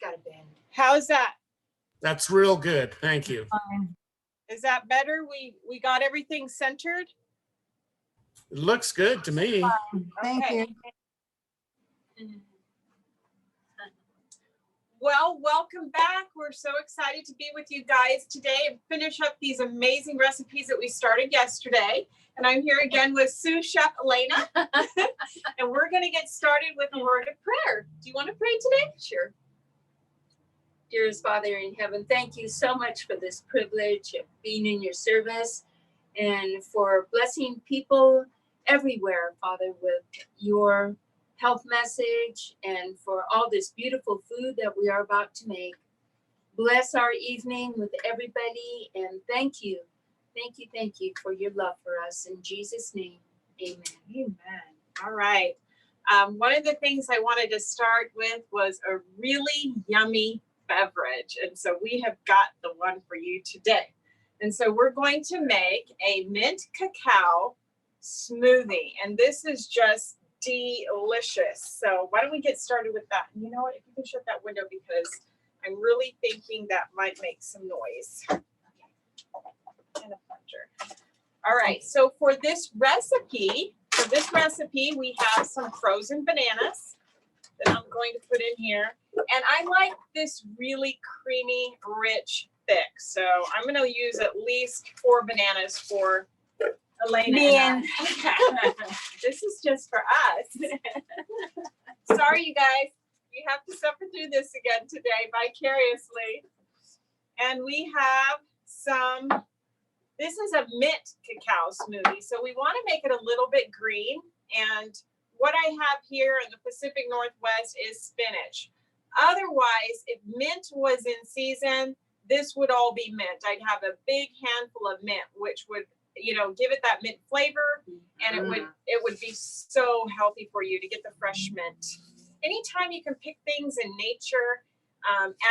got to bend. How's that? That's real good. Thank you. Is that better? We got everything centered? It looks good to me. Thank you. Well, welcome back. We're so excited to be with you guys today and finish up these amazing recipes that we started yesterday. And I'm here again with sous chef Elena. And we're going to get started with a word of prayer. Do you want to pray today? Sure. Dearest Father in heaven, thank you so much for this privilege of being in your service and for blessing people everywhere, Father, with your health message and for all this beautiful food that we are about to make. Bless our evening with everybody, and thank you for your love for us. In Jesus' name, amen. Amen. All right. One of the things I wanted to start with was a really yummy beverage. And so we have got the one for you today. And so we're going to make a mint cacao smoothie. And this is just delicious. So why don't we get started with that? And you know what? If you can shut that window, because I'm really thinking that might make some noise. And a plunger. All right. So for this recipe, we have some frozen bananas that I'm going to put in here. And I like this really creamy, rich, thick. So I'm going to use at least 4 bananas for Elena. This is just for us. Sorry, you guys. You have to suffer through this again today vicariously. And we have some, this is a mint cacao smoothie. So we want to make it a little bit green. And what I have here in the Pacific Northwest is spinach. Otherwise, if mint was in season, this would all be mint. I'd have a big handful of mint, which would, you know, give it that mint flavor, and it would be so healthy for you to get the fresh mint. Anytime you can pick things in nature,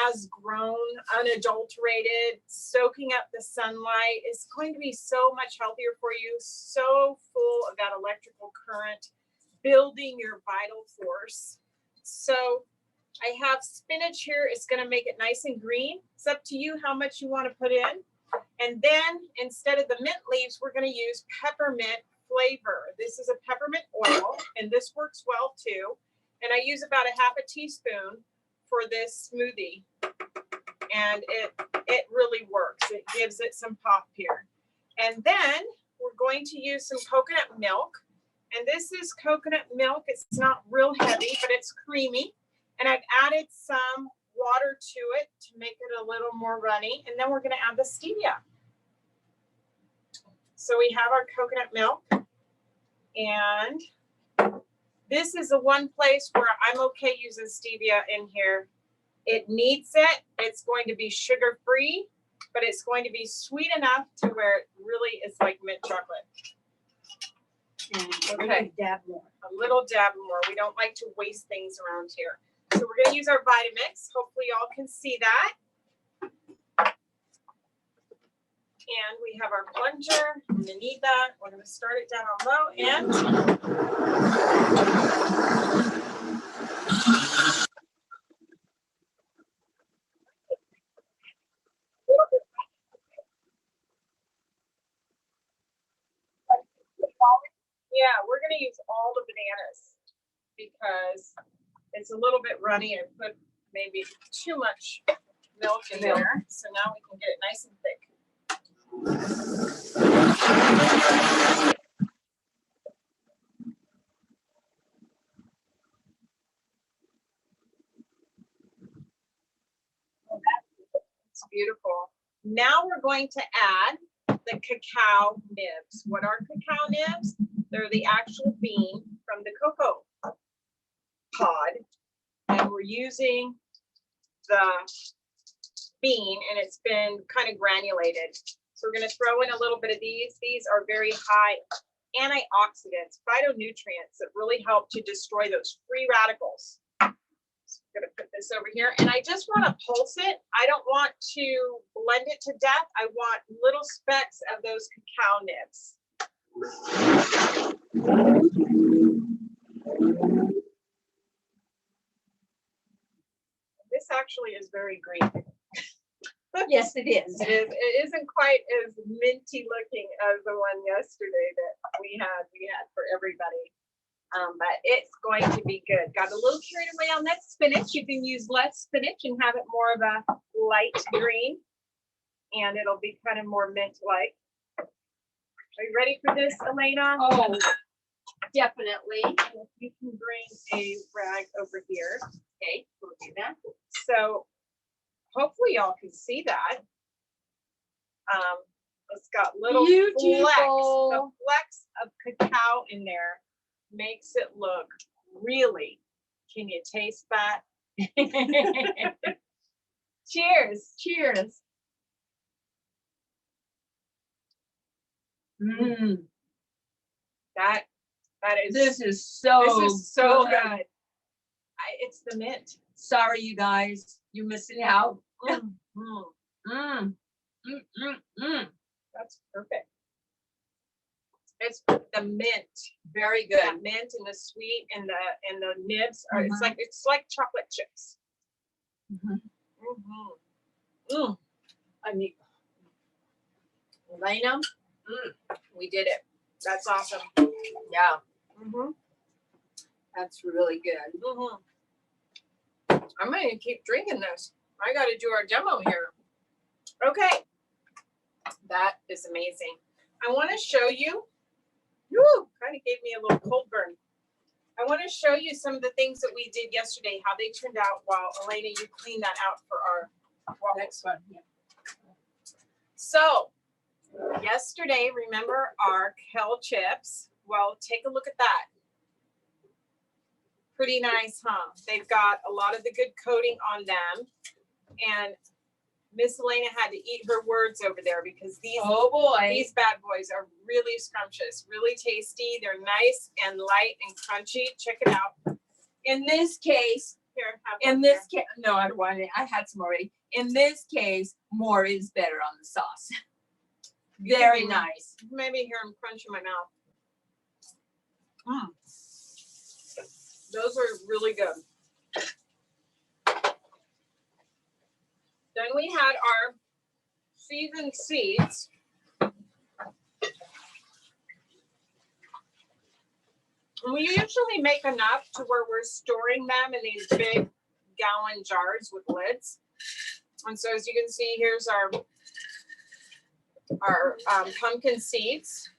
as grown, unadulterated, soaking up the sunlight, is going to be so much healthier for you, so full of that electrical current, building your vital force. So I have spinach here. It's going to make it nice and green. It's up to you how much you want to put in. And then instead of the mint leaves, we're going to use peppermint flavor. This is a peppermint oil, and this works well too. And I use about a half a teaspoon for this smoothie. And it really works. It gives it some pop here. And then we're going to use some coconut milk. And this is coconut milk. It's not real heavy, but it's creamy. And I've added some water to it to make it a little more runny. And then we're going to add the stevia. So we have our coconut milk. And this is the one place where I'm okay using stevia in here. It needs it. It's going to be sugar-free, but it's going to be sweet enough to where it really is like mint chocolate. Okay. A little dab more. We don't like to waste things around here. So we're going to use our Vitamix. Hopefully y'all can see that. And we have our plunger. We're going to need that. We're going to start it down on low and yeah, we're going to use all the bananas because it's a little bit runny and put maybe too much milk in there. So now we can get it nice and thick. Oh, that's beautiful. Now we're going to add the cacao nibs. What are cacao nibs? They're the actual bean from the cocoa pod. And we're using the bean, and it's been kind of granulated. So we're going to throw in a little bit of these. These are very high antioxidants, phytonutrients that really help to destroy those free radicals. So I'm going to put this over here, and I just want to pulse it. I don't want to blend it to death. I want little specks of those cacao nibs. This actually is very green. Yes, it is. It isn't quite as minty looking as the one yesterday that we had for everybody. But it's going to be good. Got a little carried away on that spinach. You can use less spinach and have it more of a light green, and it'll be kind of more mint-like. Are you ready for this, Elena? Oh, definitely. You can bring a rag over here. Okay, we'll do that. So hopefully y'all can see that. It's got little flecks. The flecks of cacao in there makes it look really. Can you taste that? Cheers. Cheers. Mm, That is this is so good. It's the mint. Sorry, you guys, you're missing out. Mm, mm. Mm, That's perfect. It's the mint. very The good. mint and the sweet and the nibs are. It's like chocolate chips. I mean, Elena, we did it. That's awesome. yeah, Mm-hmm. that's really good. Mm-hmm. I'm gonna keep drinking this. I got to do our demo here. Okay, that is amazing. I want to show you. Woo, kind of gave me a little cold burn. I want to show you some of the things that we did yesterday, how they turned out while Elena, you clean that out for our waffles. Next one. Yeah. So yesterday, remember our kale chips? Well, take a look at that. Pretty nice, huh? They've got a lot of the good coating on them. And Miss Elena had to eat her words over there because these bad boys are really scrumptious, really tasty. They're nice and light and crunchy. Check it out. In this case, Here, have in one this here. case, no, I don't want it. I had some already. In this case, more is better on the sauce. Very nice. Maybe hear them crunch in my mouth. Those are really good. Then we had our seasoned seeds. And we usually make enough to where we're storing them in these big gallon jars with lids. And so as you can see, here's our pumpkin seeds.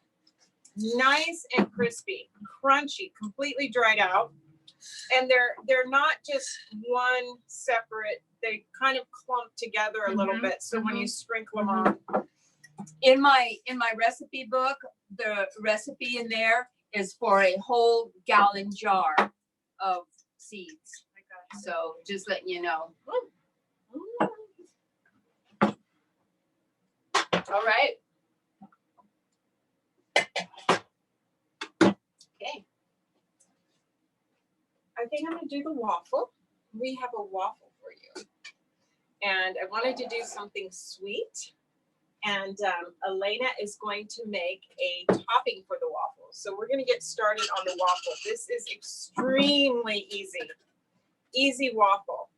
Nice and crispy, crunchy, completely dried out. And they're not just one separate, they kind of clump together a little bit. So when you sprinkle them on. In my recipe book, the recipe in there is for a whole gallon jar of seeds. So just letting you know. All right. Okay. I think I'm going to do the waffle. We have a waffle for you. And I wanted to do something sweet. And Elena is going to make a topping for the waffle. So we're going to get started on the waffle. This is extremely easy. Easy waffle.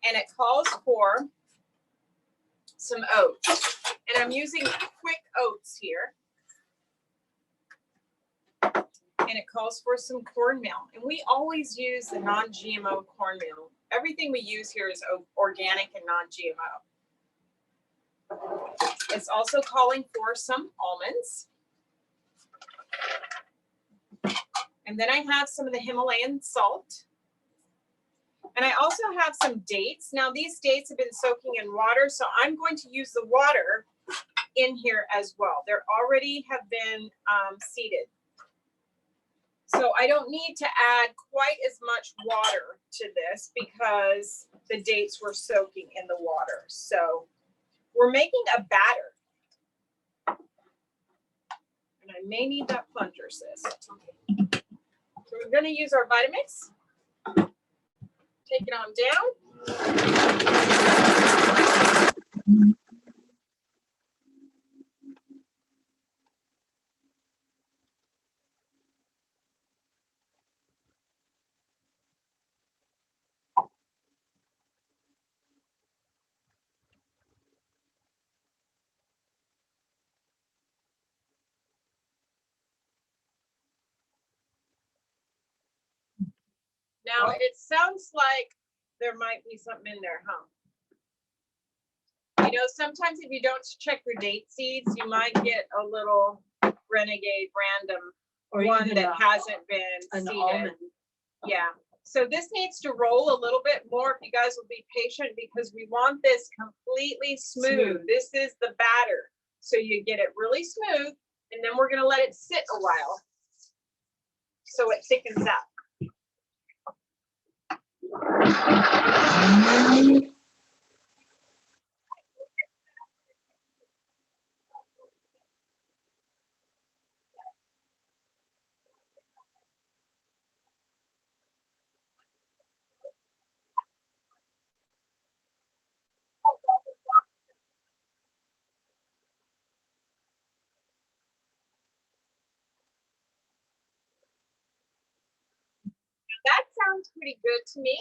And it calls for some oats. And I'm using quick oats here. And it calls for some cornmeal. And we always use the non-GMO cornmeal. Everything we use here is organic and non-GMO. It's also calling for some almonds. And then I have some of the Himalayan salt. And I also have some dates. Now these dates have been soaking in water, so I'm going to use the water in here as well. They already have been seeded. So I don't need to add quite as much water to this because the dates were soaking in the water. So we're making a batter. And I may need that plunger, sis. Okay. So we're going to use our Vitamix. Take it on down. Now it sounds like there might be something in there, huh? You know, sometimes if you don't check your date seeds, you might get a little renegade random Or one even that hasn't been an seeded. almond. Yeah. So this needs to roll a little bit more if you guys will be patient because we want this completely smooth. This is the batter. So you get it really smooth and then we're going to let it sit a while so it thickens up. That sounds pretty good to me.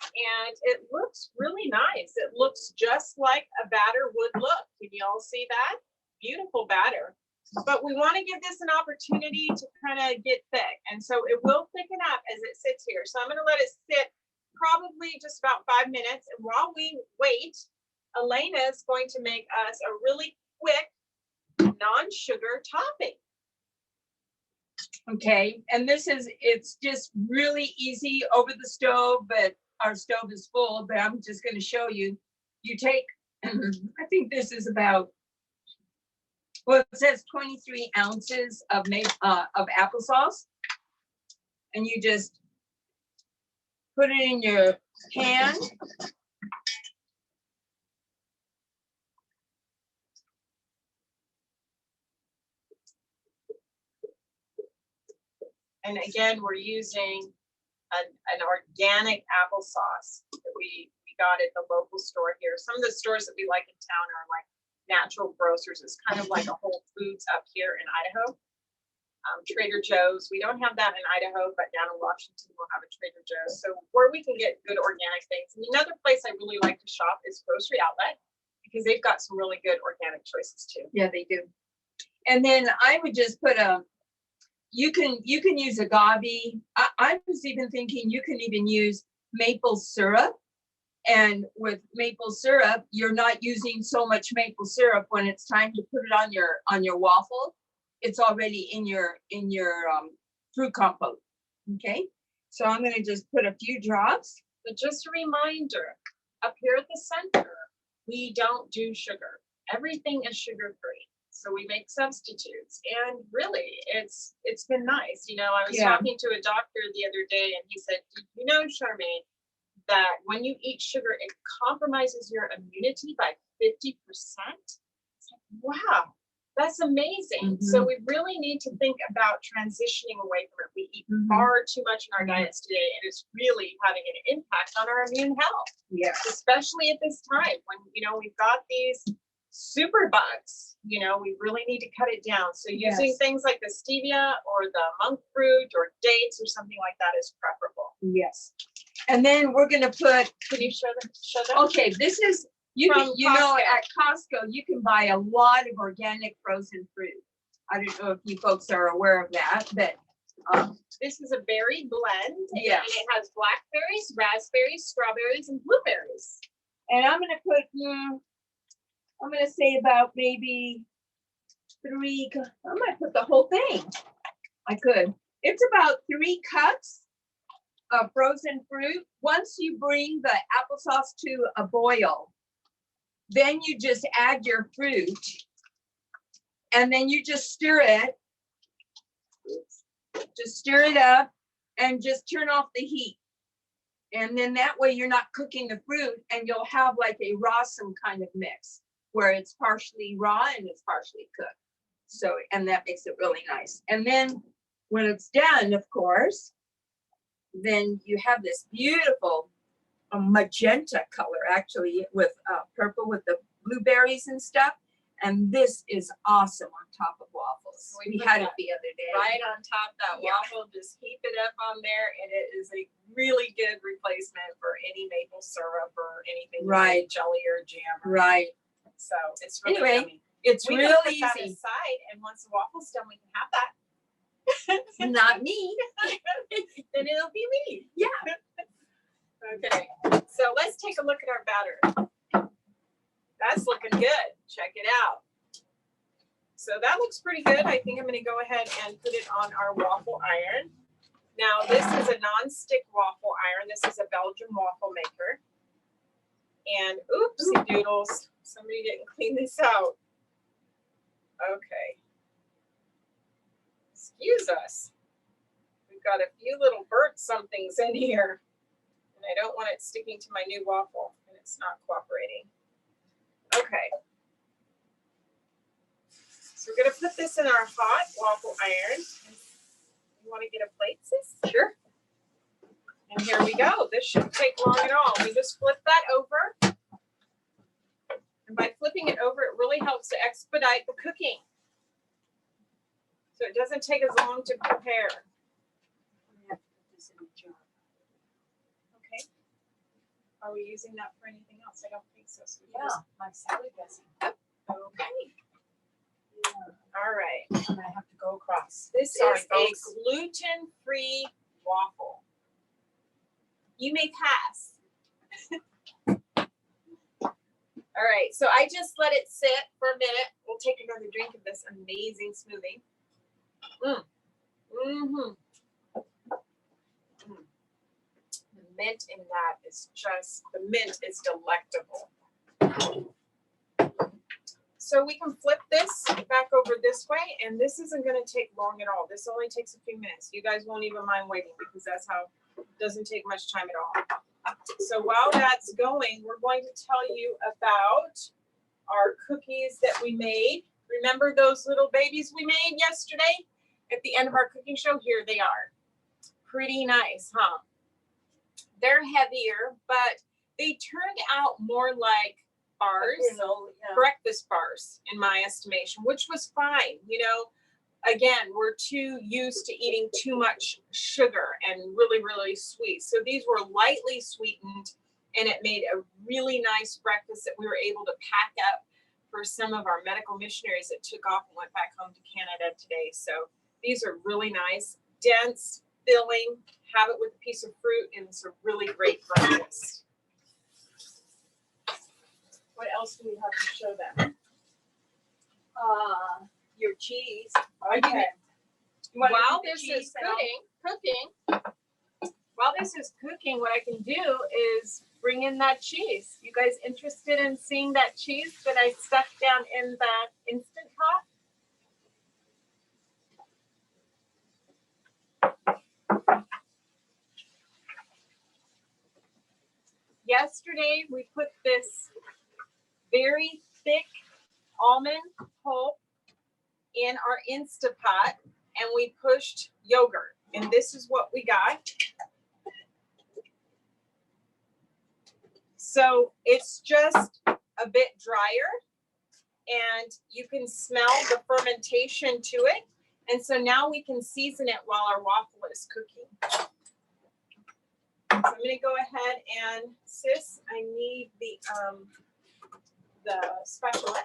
And it looks really nice. It looks just like a batter would look. Can you all see that? Beautiful batter. But we want to give this an opportunity to kind of get thick. And so it will thicken up as it sits here. So I'm going to let it sit probably just about 5 minutes. And while we wait, Elena is going to make us a really quick non-sugar topping. Okay, and it's just really easy over the stove, but our stove is full, but I'm just going to show you. You take, I think this is about, well, it says 23 ounces of applesauce, and you just put it in your pan. And again, we're using an organic applesauce that we got at the local store here. Some of the stores that we like in town are like natural grocers. It's kind of like a Whole Foods up here in Idaho. Trader Joe's. We don't have that in Idaho, but down in Washington we'll have a Trader Joe's. So where we can get good organic things. And another place I really like to shop is Grocery Outlet because they've got some really good organic choices too. Yeah, they do. And then I would just put you can use agave. I was even thinking you can even use maple syrup. And with maple syrup, you're not using so much maple syrup when it's time to put it on your waffle. It's already in your fruit compote. Okay, so I'm going to just put a few drops. But just a reminder, up here at the center, we don't do sugar. Everything is sugar-free. So we make substitutes. And really, it's been nice. You know, I was talking to a doctor the other day and he said, "Did you know, Charmaine, that when you eat sugar, it compromises your immunity by 50%. It's like, wow, that's amazing. So we really need to think about transitioning away from it. We eat far too much in our diets today, and it's really having an impact on our immune health. Yeah. Especially at this time when, you know, we've got these super bugs, you know, we really need to cut it down. So using things like the stevia or the monk fruit or dates or something like that is preferable. Yes. And then we're going to put, can you show them? Okay, this is, you know, at Costco, you can buy a lot of organic frozen fruit. I don't know if you folks are aware of that, but this is a berry blend. Yes. And it has blackberries, raspberries, strawberries, and blueberries. And I'm going to put, I'm going to say about maybe 3, I might put the whole thing. I could. It's about 3 cups of frozen fruit. Once you bring the applesauce to a boil, then you just add your fruit and then you just stir it. Just stir it up and just turn off the heat. And then that way you're not cooking the fruit and you'll have like a raw-some kind of mix where it's partially raw and it's partially cooked. So, and that makes it really nice. And then when it's done, of course, then you have this beautiful magenta color actually with purple with the blueberries and stuff. And this is awesome on top of waffles. We had it the other day. Right on top of that waffle, just heap it up on there, and it is a really good replacement for any maple syrup or anything, Right. Like jelly or jam. Right. So it's really Anyway, yummy. it's We real can put that easy. aside, and once the waffle's done, we can have that. Not me. Then it'll be me. Yeah. Okay, so let's take a look at our batter. That's looking good. Check it out. So that looks pretty good. I think I'm going to go ahead and put it on our waffle iron. Now, this is a non-stick waffle iron. This is a Belgian waffle maker. And oopsie doodles, somebody didn't clean this out. Okay. Excuse us. We've got a few little burnt somethings in here. And I don't want it sticking to my new waffle, and it's not cooperating. Okay. So we're going to put this in our hot waffle iron. You want to get a plate, sis? Sure. And here we go. This shouldn't take long at all. We just flip that over. And by flipping it over, it really helps to expedite the cooking. So it doesn't take as long to prepare. Okay. Are we using that for anything else? I don't think so. So Yeah, my salad dressing. Okay. All right. And I have to go across. This Sorry, is a folks. gluten-free waffle. You may pass. All right, so I just let it sit for a minute. We'll take another drink of this amazing smoothie. The mint in that is just, the mint is delectable. So we can flip this back over this way, and this isn't going to take long at all. This only takes a few minutes. You guys won't even mind waiting because that's how it doesn't take much time at all. So while that's going, we're going to tell you about our cookies that we made. Remember those little babies we made yesterday at the end of our cooking show? Here they are. Pretty nice, huh? They're heavier, but they turned out more like bars, breakfast bars in my estimation, which was fine. You know, again, we're too used to eating too much sugar and really, really sweet. So these were lightly sweetened, and it made a really nice breakfast that we were able to pack up for some of our medical missionaries that took off and went back home to Canada today. So these are really nice, dense, filling, have it with a piece of fruit, and it's a really great breakfast. What else do we have to show them? Your cheese. Okay. While this cheese is cooking, while this is cooking, what I can do is bring in that cheese. You guys interested in seeing that cheese that I stuck down in the Instant Pot? Yesterday, we put this very thick almond pulp in our Instapot, and we pushed yogurt, and this is what we got. So it's just a bit drier, and you can smell the fermentation to it. And so now we can season it while our waffle is cooking. So I'm going to go ahead and, sis, I need the spatula.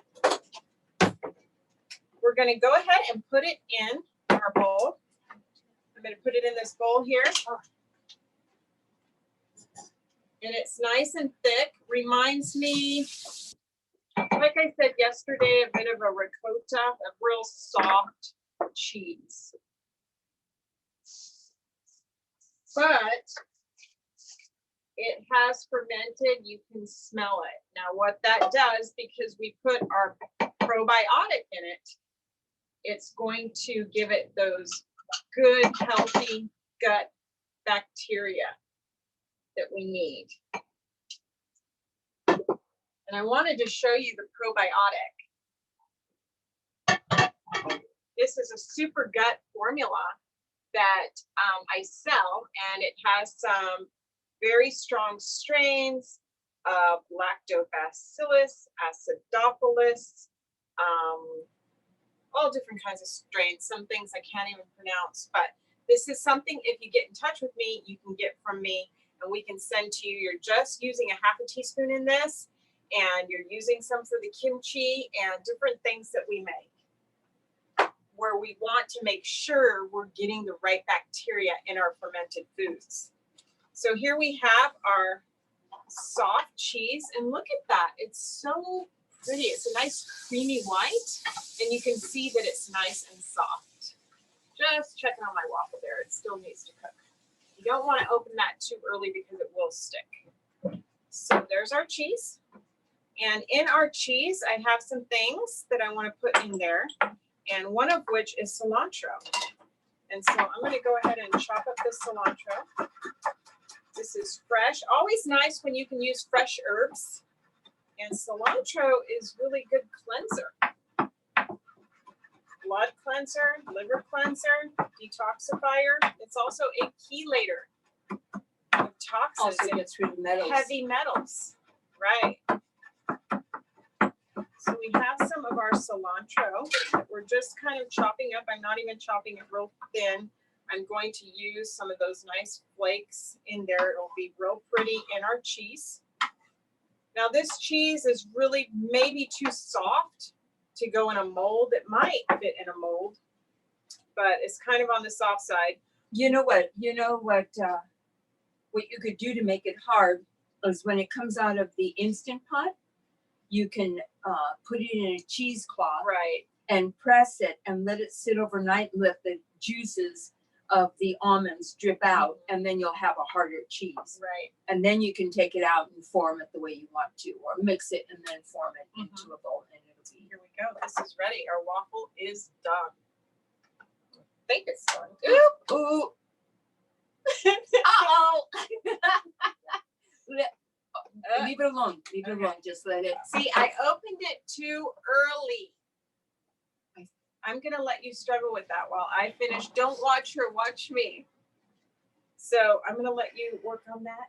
We're going to go ahead and put it in our bowl. I'm going to put it in this bowl here. And it's nice and thick. Reminds me, like I said yesterday, a bit of a ricotta, a real soft cheese. But it has fermented. You can smell it. Now, what that does, because we put our probiotic in it, it's going to give it those good, healthy gut bacteria that we need. And I wanted to show you the probiotic. This is a SuperGut formula that I sell, and it has some very strong strains of lactobacillus, acidophilus, all different kinds of strains. Some things I can't even pronounce, but this is something, if you get in touch with me, you can get from me, and we can send to you. You're just using a half a teaspoon in this, and you're using some for the kimchi and different things that we make. where we want to make sure we're getting the right bacteria in our fermented foods. So here we have our soft cheese, and look at that. It's so pretty. It's a nice creamy white, and you can see that it's nice and soft. Just checking on my waffle there. It still needs to cook. You don't want to open that too early because it will stick. So there's our cheese. And in our cheese, I have some things that I want to put in there, and one of which is cilantro. And so I'm going to go ahead and chop up this cilantro. This is fresh. Always nice when you can use fresh herbs. And cilantro is really good cleanser. Blood cleanser, liver cleanser, detoxifier. It's also a chelator of toxins Also gets rid of metals. heavy metals. Right. So we have some of our cilantro that we're just kind of chopping up. I'm not even chopping it real thin. I'm going to use some of those nice flakes in there. It'll be real pretty in our cheese. Now this cheese is really maybe too soft to go in a mold. It might fit in a mold, but it's kind of on the soft side. You know what you could do to make it hard is when it comes out of the Instant Pot, you can put it in a cheesecloth Right. and press it and let it sit overnight and let the juices of the almonds drip out, and then you'll have a harder cheese. Right. And then you can take it out and form it the way you want to, or mix it and then form it into a bowl, and it'll be. Here we go. This is ready. Our waffle is done. I think it's done. Ooh, ooh. Uh-oh. Leave it alone. Leave it Okay. alone. Just let it. See, I opened it too early. I'm going to let you struggle with that while I finish. Don't watch her, watch me. So I'm going to let you work on that.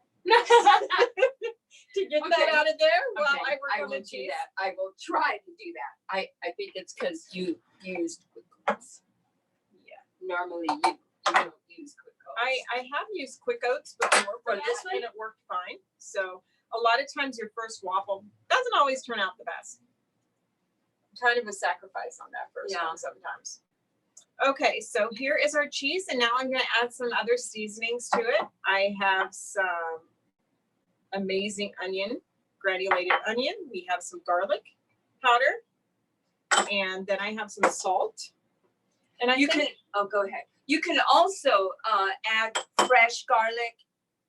To get that Okay. out of there while Okay, I work I on will the do cheese. that. I will try to do that. I think it's because you used QuickOats. Yeah. Normally you don't use QuickOats. I have used Quick Oats before for For this this one? and it worked fine. So a lot of times your first waffle doesn't always turn out the best. Kind of a sacrifice on that first Yeah. one sometimes. Okay, so here is our cheese, and now I'm going to add some other seasonings to it. I have some amazing onion, granulated onion. We have some garlic powder, and then I have some salt. And I You think, can. Oh, go ahead. You can also add fresh garlic,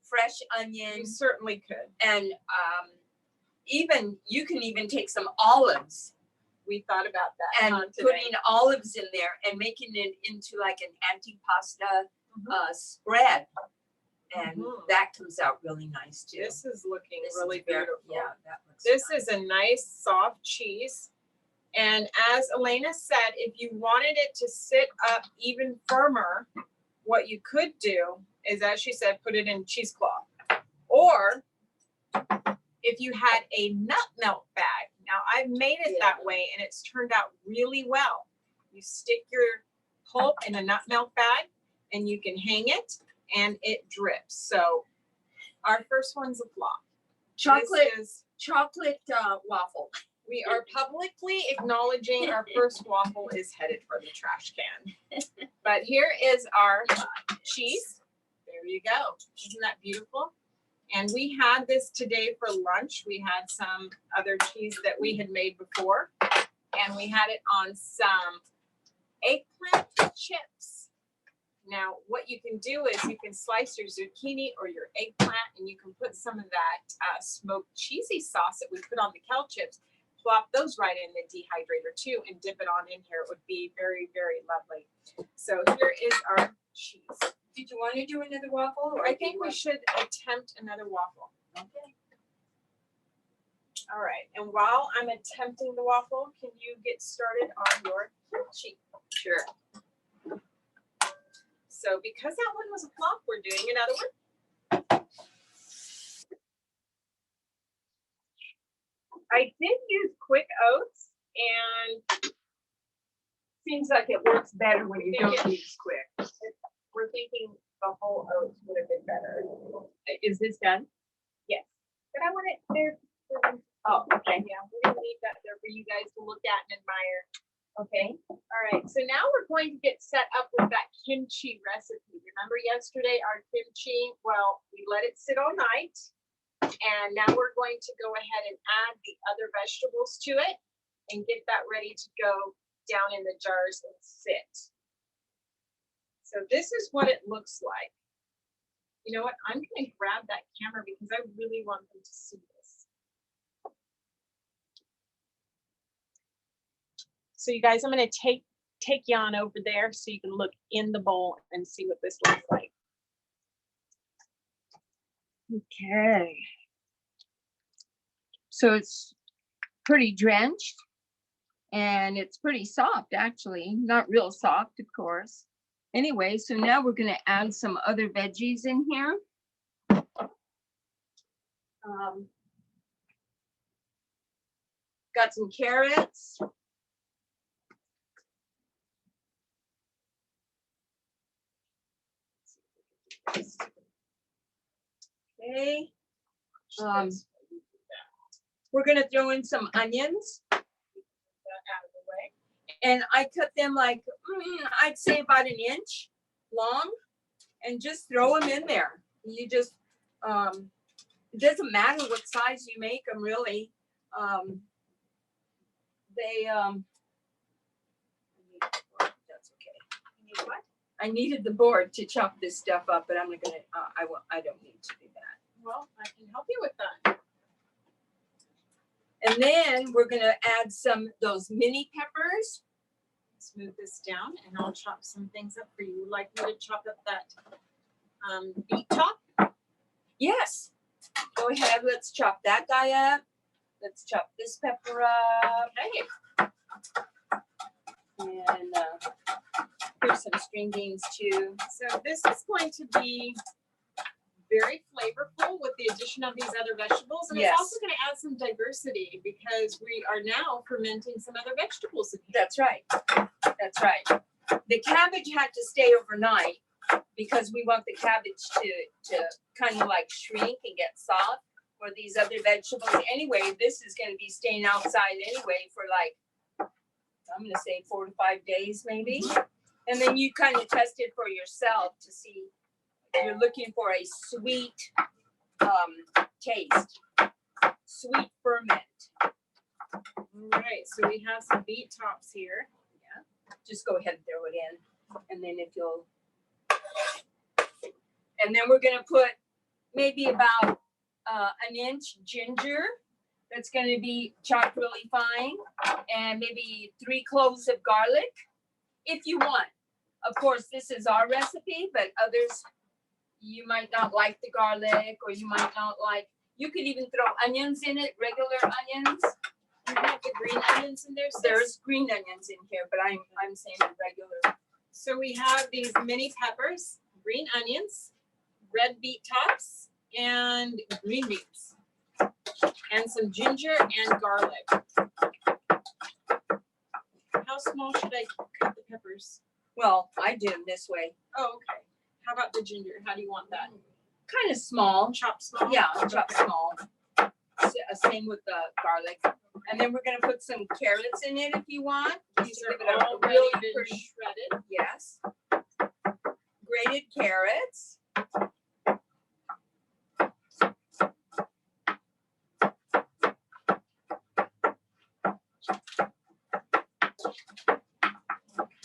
fresh you onion, certainly could. and even you can even take some olives We thought about that and today. putting olives in there and making it into like an antipasta Mhm. spread, and Mhm. that comes out really nice too. This is looking This really is very- beautiful. Yeah, that looks. This nice. is a nice soft cheese. And as Elena said, if you wanted it to sit up even firmer, what you could do is, as she said, put it in cheesecloth. Or if you had a nut melt bag. Now I've made it that way and it's turned out really well. You stick your pulp in a nut melt bag and you can hang it and it drips. So our first one's a flop. chocolate This is, chocolate waffle. we are publicly acknowledging our first waffle is headed for the trash can. But here is our cheese. There you go. Isn't that beautiful? And we had this today for lunch. We had some other cheese that we had made before, and we had it on some eggplant chips. Now, what you can do is you can slice your zucchini or your eggplant, and you can put some of that smoked cheesy sauce that we put on the kale chips, plop those right in the dehydrator too, and dip it on in here. It would be very, very lovely. So here is our cheese. Did you want to do another waffle? Or I do think you we want- should attempt another waffle. Okay. All right. And while I'm attempting the waffle, can you get started on your kimchi? Sure. So because that one was a flop, we're doing another one. I did use Quick Oats, and Seems like it works better when you don't use quick. we're thinking the whole oats would have been better. Is this done? Yes. But I want it there. Oh, okay. Yeah, we're gonna leave that there for you guys to look at and admire. Okay. All right, so now we're going to get set up with that kimchi recipe. Remember yesterday our kimchi? Well, we let it sit all night. And now we're going to go ahead and add the other vegetables to it and get that ready to go down in the jars and sit. So this is what it looks like. You know what? I'm going to grab that camera because I really want them to see this. So you guys, I'm going to take you on over there so you can look in the bowl and see what this looks like. Okay. So it's pretty drenched and it's pretty soft, actually. Not real soft, of course. Anyway, so now we're going to add some other veggies in here. Got some carrots. Okay. We're going to throw in some onions. And I cut them like, I'd say about an inch long, and just throw them in there. You just, it doesn't matter what size you make them, really. That's okay. You need what? I needed the board to chop this stuff up, but I'm not gonna, I don't need to do that. Well, I can help you with that. And then we're gonna add those mini peppers. Let's move this down and I'll chop some things up for you. Would like me to chop up that beet top? Yes. Go ahead, let's chop that guy up. Let's chop this pepper up. Okay. And here's some string beans too. So this is going to be very flavorful with the addition of these other vegetables. And Yes. It's also going to add some diversity because we are now fermenting some other vegetables in here. That's right. That's right. The cabbage had to stay overnight because we want the cabbage to kind of like shrink and get soft for these other vegetables. Anyway, this is going to be staying outside anyway for like, I'm going to say 4 to 5 days maybe. And then you kind of test it for yourself to see if you're looking for a sweet taste, sweet ferment. All right, so we have some beet tops here. Yeah, just go ahead and throw it in. And then if you'll, and then we're going to put maybe about an inch ginger. That's going to be chopped really fine, and maybe 3 cloves of garlic if you want. Of course, this is our recipe, but others, you might not like the garlic, or you might not like, you could even throw onions in it, regular onions. You have the green onions in there. Sis? There's green onions in here, but I'm saying regular. So we have these mini peppers, green onions, red beet tops, and green beans, and some ginger and garlic. How small should I cut the peppers? Well, I do them this way. Oh, okay. How about the ginger? How do you want that? Kind of small. Chop small? Yeah, chop small. Same with the garlic. And then we're going to put some carrots in it if you want. These are Give it a already really been pretty, shredded. yes. Grated carrots.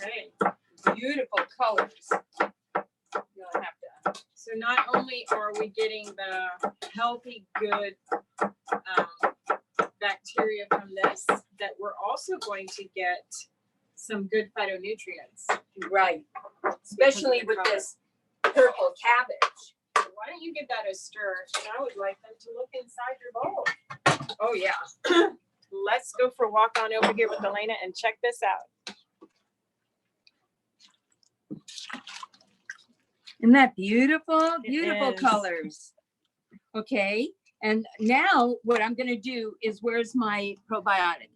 Okay. Beautiful colors. You'll have to. So not only are we getting the healthy, good bacteria from this, that we're also going to get some good phytonutrients. Right. Especially with this purple cabbage. Why don't you give that a stir? And I would like them to look inside your bowl. Oh, yeah. Let's go for a walk on over here with Elena and check this out. Isn't that beautiful? It Beautiful is. colors. Okay. And now what I'm going to do is, where's my probiotic?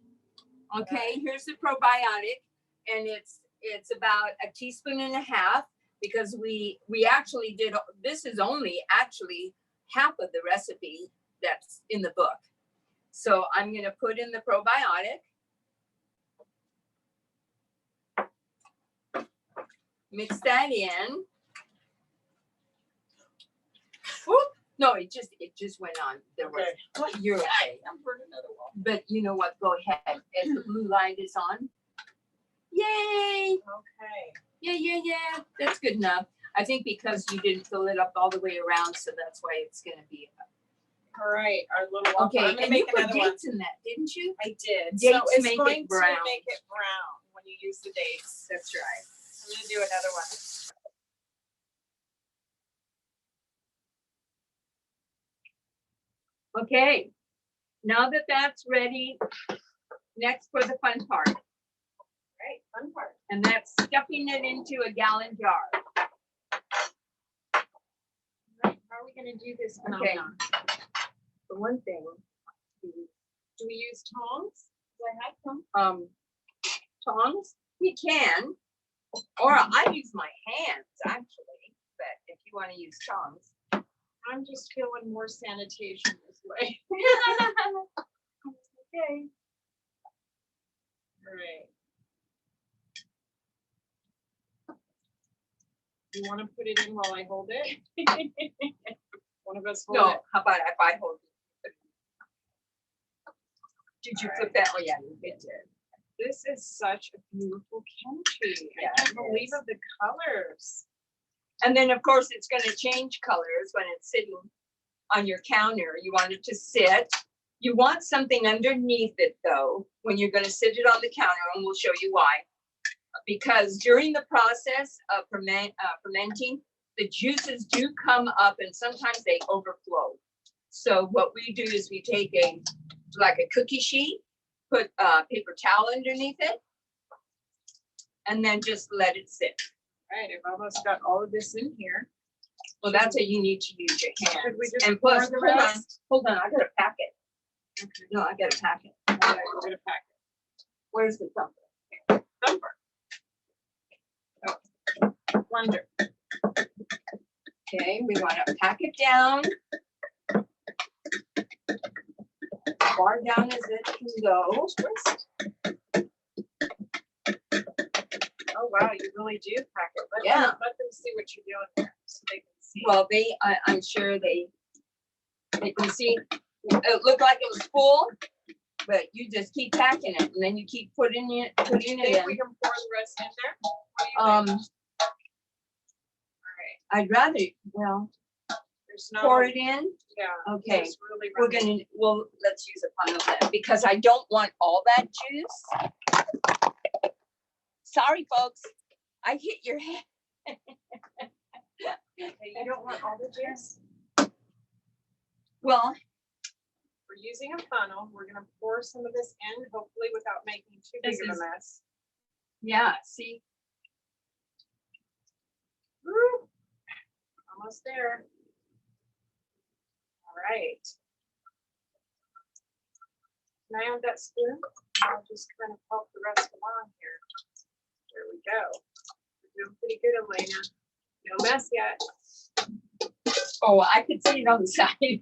Okay. Here's the probiotic. And it's about 1.5 teaspoons, because we actually did, this is only actually half of the recipe that's in the book. So I'm going to put in the probiotic. Mix that in. Whoop. No, it just went on. There was you're okay. I'm burning another one. But you know what? Go ahead. As the blue light is on. Yay! Okay. Yeah. That's good enough. I think because you didn't fill it up all the way around, so that's why it's gonna be. All right, our little waffle. Okay, I'm gonna and you make put another one. dates in that, didn't you? I did. Dates so it's make it going brown. to make it brown when you use the dates. That's right. I'm gonna do another one. Okay, now that that's ready, next for the fun part, Right, fun part. and that's stuffing it into a gallon jar. Right, how are we gonna do this phenomenon? For one thing, Do we use tongs? Do I have some? tongs, you can, or I use my hands actually, but if you want to use tongs. I'm just feeling more sanitation this way. Okay. All right. You want to put it in while I hold it? One of us hold No, it. how about if I hold it? Did you flip that? Oh yeah, you did. This is such a beautiful kimchi. Yeah, I can't it believe is. of the colors. And then of course it's going to change colors when it's sitting on your counter. You want it to sit. You want something underneath it though, when you're going to sit it on the counter, and we'll show you why. Because during the process of fermenting, the juices do come up and sometimes they overflow. So what we do is we take like a cookie sheet, put a paper towel underneath it, and then just let it sit. All right, I've almost got all of this in here. Well, that's how you need to use your hands. Should we just And pour plus, the hold on, rest? hold on, I gotta pack it. No, I gotta pack it. All right, we're gonna pack Where's the thumper? it. Thumper. Oh, Blender. Okay, we wanna pack it down. Far down as it can go. Oh wow, you really do pack it. Yeah. Let them see what you're doing here, so they can see. Well, I'm sure they can see, it looked like it was full, but you just keep packing it and then you keep putting Do you it think we in. can pour the rest in there? What do you think? All right. I'd rather, well, There's no. pour it in. Yeah. Okay, just really we're rub it. let's use a funnel then, because I don't want all that juice. Sorry, folks, I hit your head. Okay, you don't want all the juice? Well, We're using a funnel. We're gonna pour some of this in, hopefully without making too big This of a is- mess. yeah, see, Woo. Almost there. All right. Can I have that spoon? I'll just kind of help the rest along here. There we go. We're doing pretty good, Elena. No mess yet. oh, I could see it on the side here.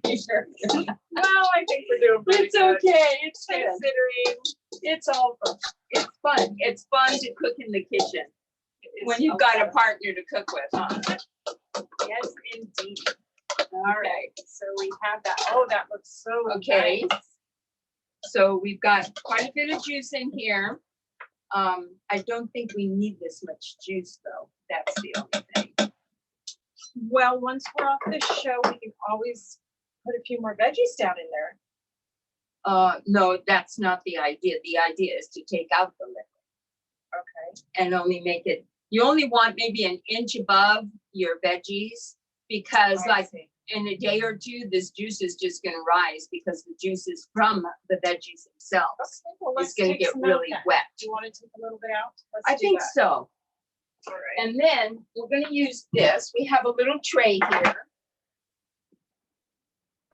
Well, I think we're doing pretty It's good. okay, it's good. Considering It's all fun. It's fun. It's fun to cook in the kitchen it is when you've got a okay. partner to cook with, huh? Yes, indeed. All right, so we have that. Oh, that looks so Okay. nice. So we've got quite a bit of juice in here. I don't think we need this much juice though. That's the only thing. Well, once we're off the show, we can always put a few more veggies down in there. No, that's not the idea. The idea is to take out the liquid Okay. and only make it, you only want maybe an inch above your veggies, because I like see. in a day or two, this juice is just gonna rise because the juice is from the veggies themselves. Okay, well, It's let's gonna take get some out really then. wet. Do you want to take a little bit out? Let's I do think that. so. All right. And then we're gonna use this. We have a little tray here.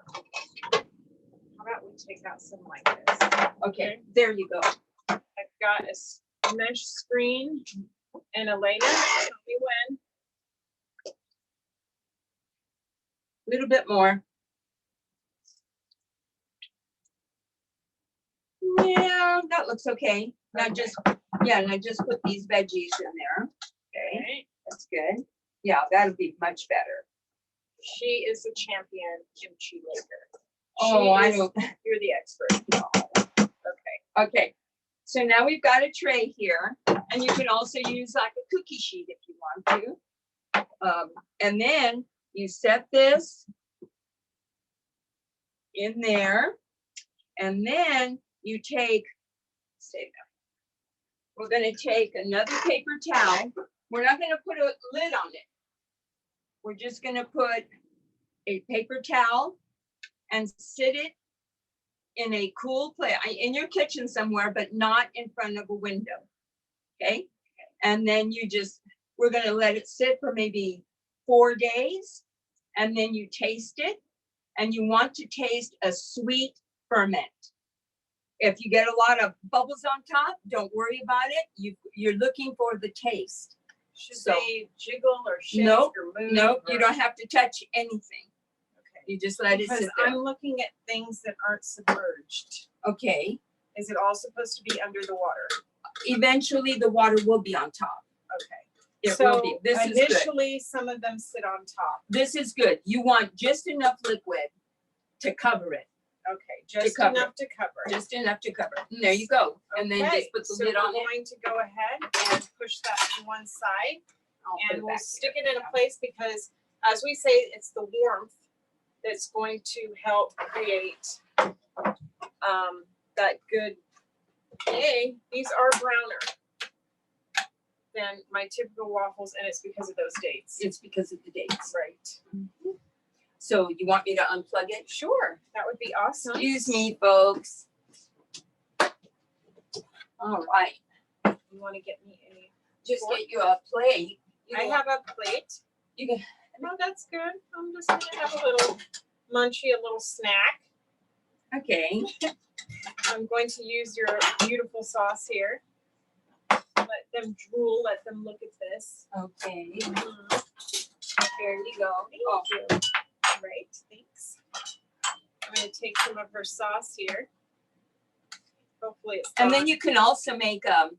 How about we take out some like this? Okay, there you go. I've got a mesh screen, and Elena, tell me when. A little bit more. Yeah, that looks okay. Now Okay. just, yeah, now just put these veggies in there. Okay. Okay. That's good. Yeah, that'll be much better. She is the champion kimchi maker. Oh, I is- don't. You're the expert. Okay. Okay. So now we've got a tray here, and you can also use like a cookie sheet if you want to. And then you set this in there, and then you take, stay there. We're going to take another paper towel. We're not going to put a lid on it. We're just going to put a paper towel and sit it in a cool place, in your kitchen somewhere, but not in front of a window. Okay. And then we're going to let it sit for maybe 4 days. And then you taste it. And you want to taste a sweet ferment. If you get a lot of bubbles on top, don't worry about it. You're looking for the taste. Should So- they jiggle or shake Nope, or move? Nope, you or- don't have to touch anything. Okay. You just let it Because sit there. I'm looking at things that aren't submerged. Okay. Is it all supposed to be under the water? Eventually, the water will be on top. Okay. It So will be. This is good. initially, some of them sit on top. This is good. You want just enough liquid to cover it. Okay, just cover enough to cover. Just enough to cover. And there you go. And then Okay, just put the so lid on we're it. going to go ahead and push that to one side, I'll put and it we'll back stick here. it in a place because, as we say, it's the warmth that's going to help create that good. Hey, these are browner than my typical waffles, and it's because of those dates. It's because of the dates. Right. So you want me to unplug it? Sure, that would be awesome. Excuse me, folks. All right. You want to get me a? Just Fork? get you a plate. I have a plate. You can, No, that's good. I'm just gonna have a little munchy, a little snack. okay. I'm going to use your beautiful sauce here. Let them drool, let them look at this. Okay. Mhm. Here you go. Thank you. Great, thanks. I'm gonna take some of her sauce here. Hopefully it's And then gone. you can also make a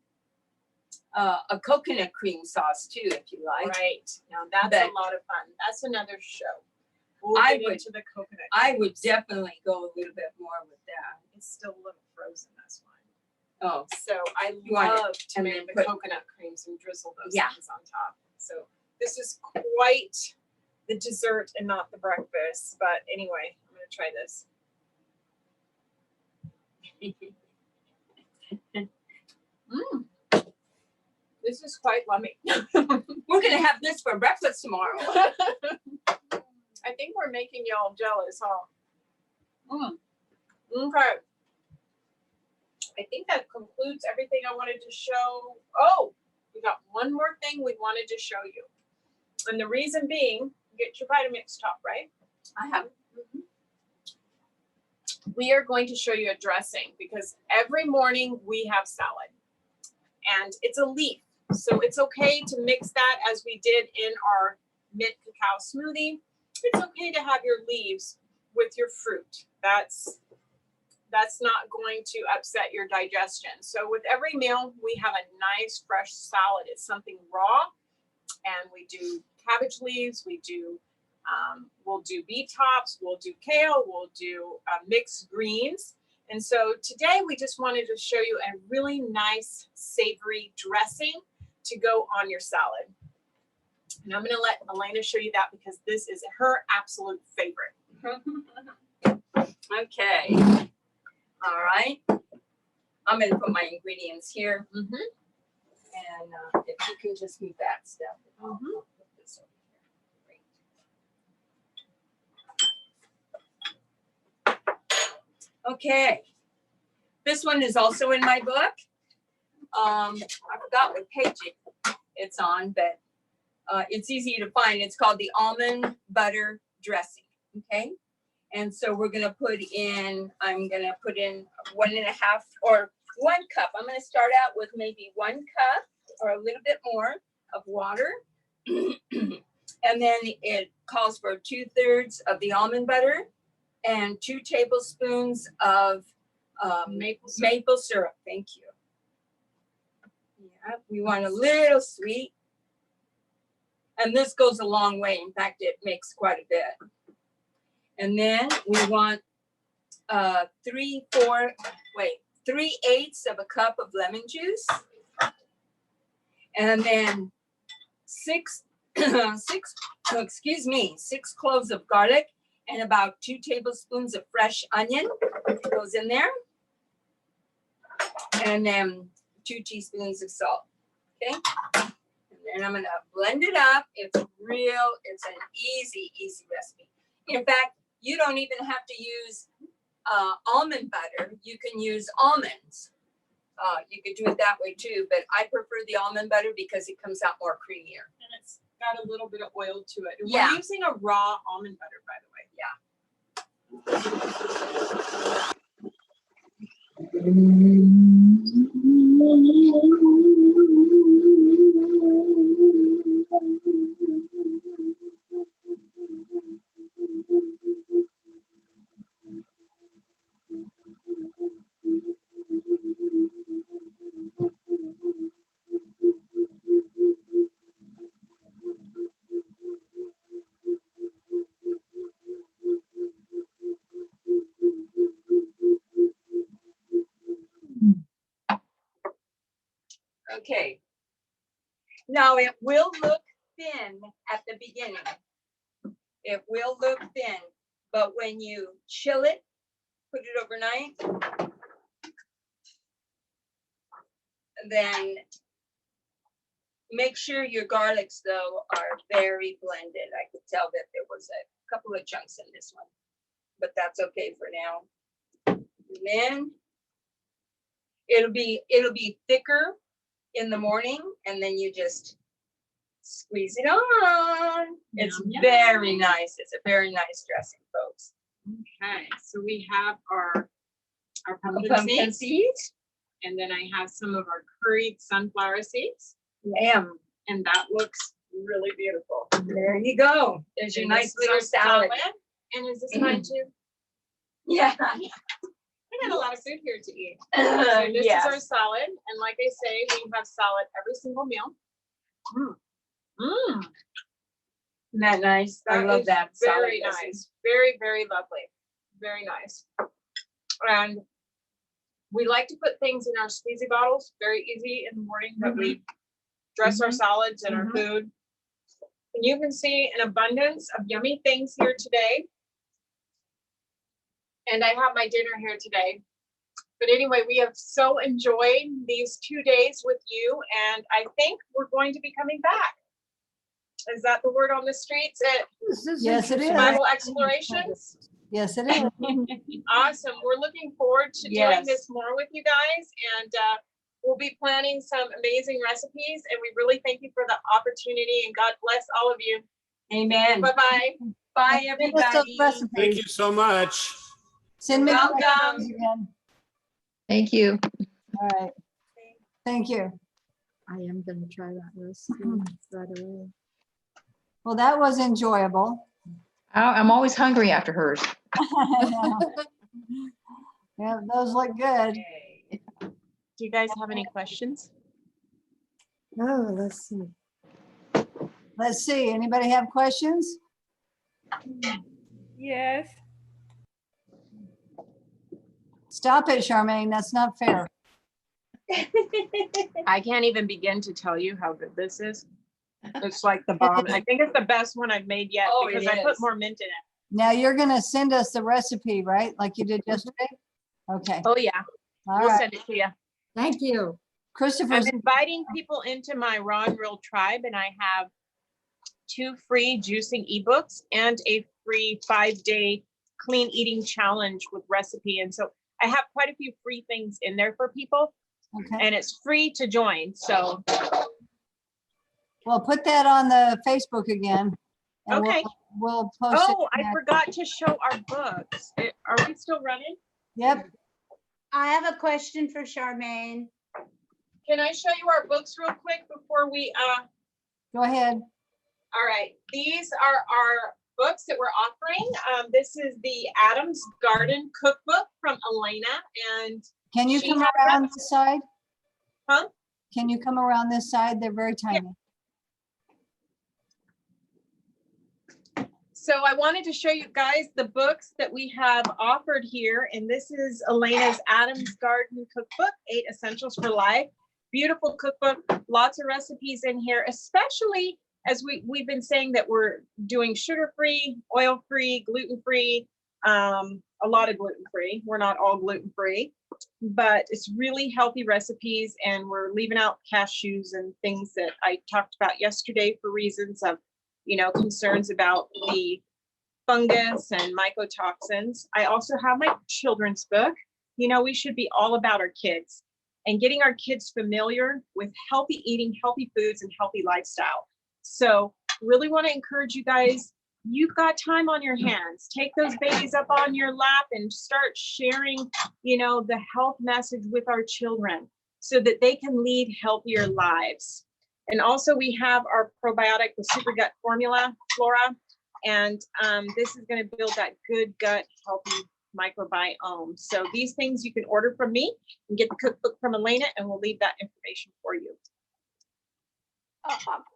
coconut cream sauce too, if you like. Right, now that's But- a lot of fun. That's another show. We'll I get would- into the coconut. I would definitely go a little bit more with that. It's still a little frozen, that's why. Oh, So I You want it, love to and make then the put- coconut creams and drizzle those Yeah. things on top. So this is quite the dessert and not the breakfast. But anyway, I'm gonna try this. Mm. This is quite yummy. we're gonna have this for breakfast tomorrow. I think we're making y'all jealous, huh? Mm. Okay. I think that concludes everything I wanted to show. Oh, we got one more thing we wanted to show you. And the reason being, get your Vitamix top, right? I have. We are going to show you a dressing because every morning we have salad. And it's a leaf. So it's okay to mix that as we did in our mint cacao smoothie. It's okay to have your leaves with your fruit. That's not going to upset your digestion. So with every meal, we have a nice fresh salad. It's something raw, and we do cabbage leaves. We do, we'll do beet tops. We'll do kale. We'll do mixed greens. And so today we just wanted to show you a really nice savory dressing to go on your salad. And I'm going to let Elena show you that because this is her absolute favorite. Okay. All right. I'm gonna put my ingredients here, Mm-hmm. and if you can just move that stuff. I'll put this over here. Great. Okay. This one is also in my book. I forgot what page it's on, but it's easy to find. It's called the almond butter dressing. Okay. And so we're gonna put in, I'm gonna put in 1.5 or 1 cup. I'm gonna start out with maybe 1 cup or a little bit more of water. And then it calls for 2/3 of the almond butter and 2 tablespoons of maple syrup. Thank you. Yeah, we want a little sweet. And this goes a long way. In fact, it makes quite a bit. And then we want 3/8 of a cup of lemon juice. And then 6 cloves of garlic and about 2 tablespoons of fresh onion goes in there. And then 2 teaspoons of salt. Okay. And then I'm gonna blend it up. It's an easy recipe. In fact, you don't even have to use almond butter. You can use almonds. You could do it that way too, but I prefer the almond butter because it comes out more creamier. And it's got a little bit of oil to it. And Yeah. We're using a raw almond butter, by the way. Okay. Now it will look thin at the beginning. It will look thin, but when you chill it, put it overnight, then make sure your garlics though are very blended. I could tell that there was a couple of chunks in this one, but that's okay for now. And then it'll be thicker in the morning, and then you just squeeze it on. It's Yum, yum. very nice. It's a very nice dressing, folks. Okay, so we have our pumpkin Pumpkin seeds, seeds. and then I have some of our curried sunflower seeds, Yum. and that looks really beautiful. There you go. There's your And nice this is little our salad. And is this mine too? Yeah. We got a lot of food here to eat. So this is our Yes. salad, and like I say, we have salad every single meal. Isn't that nice? I That love is that. Very salad nice. Very, very lovely. Very nice. And we like to put things in our squeezy bottles, very easy in the morning that we dress our salads and our food. And you can see an abundance of yummy things here today. And I have my dinner here today. But anyway, we have so enjoyed these 2 days with you, and I think we're going to be coming back. Is that the word on the streets at Yes, it is. Survival Explorations? Yes, it is. Awesome. We're looking forward to doing Yes. this more with you guys, and we'll be planning some amazing recipes, and we really thank you for the opportunity, and God bless all of you. Amen. Bye-bye. Bye, Send us those everybody. recipes. Thank you so much. Send me the Welcome. recipes again. Thank you. All right. Thank you. I am gonna try that recipe right away. Well, that was enjoyable. I'm always hungry after hers. Yeah, those look good. Do you guys have any questions? Oh, let's see. Let's see, anybody have questions? Yes. Stop it, Charmaine, that's not fair. I can't even begin to tell you how good this is. It's like the bomb. I think it's the best one I've made yet Oh, because it I put is. more mint in it. Now you're gonna send us the recipe, right? Like you did yesterday? Okay, Oh, yeah. all We'll right. send it to you. Thank you. Christopher's, I'm inviting people into my Raw and Real tribe, and I have 2 free juicing ebooks and a free 5-day clean eating challenge with recipe. And so I have quite a few free things in there for people, okay. and it's free to join. So, Well, put that on the Facebook again. and okay. We'll post it. Oh, I there. forgot to show our books. Are we still running? Yep, I have a question for Charmaine. Can I show you our books real quick before we, go ahead. all right. These are our books that we're offering. This is the Adam's Garden Cookbook from Elena, and Can you She come has around that? this side? Huh? Can you come around this side? They're very tiny. So I wanted to show you guys the books that we have offered here. And this is Elena's Adam's Garden Cookbook, 8 Essentials for Life. Beautiful cookbook, lots of recipes in here, especially as we've been saying that we're doing sugar-free, oil-free, gluten-free, a lot of gluten-free. We're not all gluten-free, but it's really healthy recipes, and we're leaving out cashews and things that I talked about yesterday for reasons of, concerns about the fungus and mycotoxins. I also have my children's book. We should be all about our kids and getting our kids familiar with healthy eating, healthy foods, and healthy lifestyle. So really want to encourage you guys, you've got time on your hands. Take those babies up on your lap and start sharing, the health message with our children so that they can lead healthier lives. And also we have our probiotic, the SuperGut Flora. And this is going to build that good gut, healthy microbiome. So these things you can order from me and get the cookbook from Elena, and we'll leave that information for you.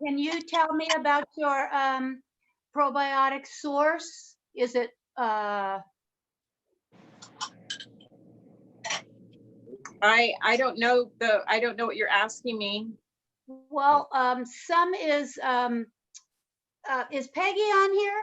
Can you tell me about your probiotic source? Is it I don't know what you're asking me. well, some is Peggy on here?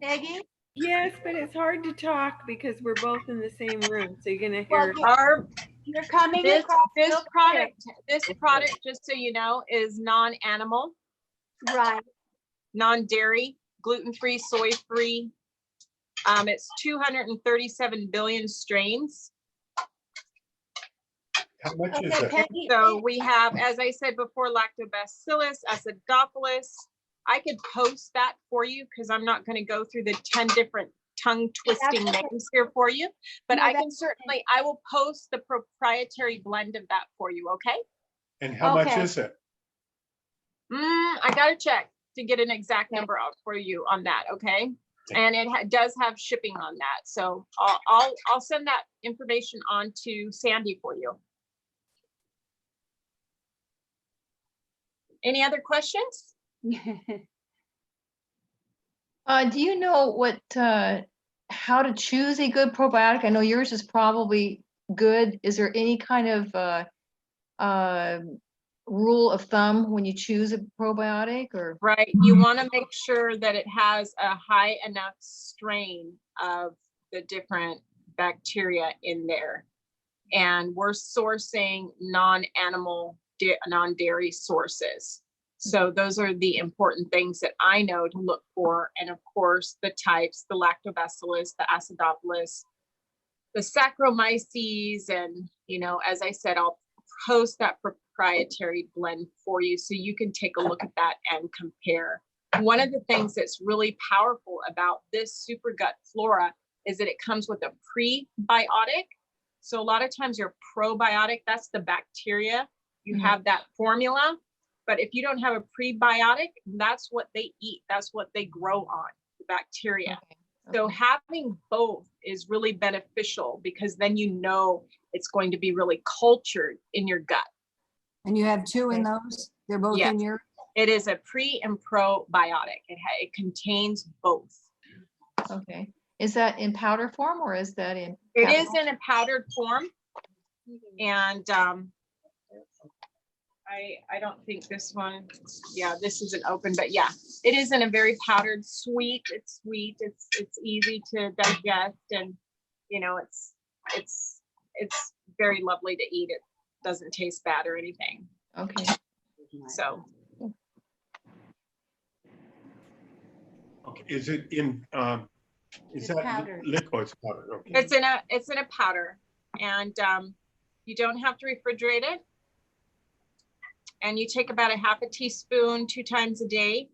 Peggy? Yes, but it's hard to talk because we're both in the same room. So you're gonna Well, hear. you're coming This across product, just so you know, is non-animal, right. non-dairy, gluten-free, soy-free. It's 237 billion strains. How much is Okay, it? Peggy, So we have, as I said before, lactobacillus, acidophilus. I could post that for you because I'm not going to go through the 10 different tongue twisting names here for you, but No, I can certainly, I will post the proprietary blend of that for you. Okay. And how much Okay. is it? I got to check to get an exact number out for you on that. Okay. And it does have shipping on that. So I'll send that information on to Sandy for you. Any other questions? Do you know what, how to choose a good probiotic? I know yours is probably good. Is there any kind of rule of thumb when you choose a probiotic, or? Right. You want to make sure that it has a high enough strain of the different bacteria in there. And we're sourcing non-animal, non-dairy sources. So those are the important things that I know to look for. And of course, the types, the lactobacillus, the acidophilus, the Saccharomyces, and, as I said, I'll post that proprietary blend for you so you can take a look at that and compare. One of the things that's really powerful about this SuperGut Flora is that it comes with a prebiotic. So a lot of times your probiotic, that's the bacteria. You have that formula. But if you don't have a prebiotic, that's what they eat. That's what they grow on, the bacteria. Okay. So having both is really beneficial because then it's going to be really cultured in your gut. And you have 2 in those? They're both in your? It is a pre and probiotic. It contains both. Okay. Is that in powder form or is that in? It is in a powdered form. And I don't think this one, this isn't open, but it is in a very powdered sweet. It's sweet. It's easy to digest, and it's very lovely to eat. It doesn't taste bad or anything. Okay. So. Okay. Is it in? Is that powder. liquid? It's powder. Okay. It's in a powder, and you don't have to refrigerate it. And you take about a half a teaspoon 2 times a day.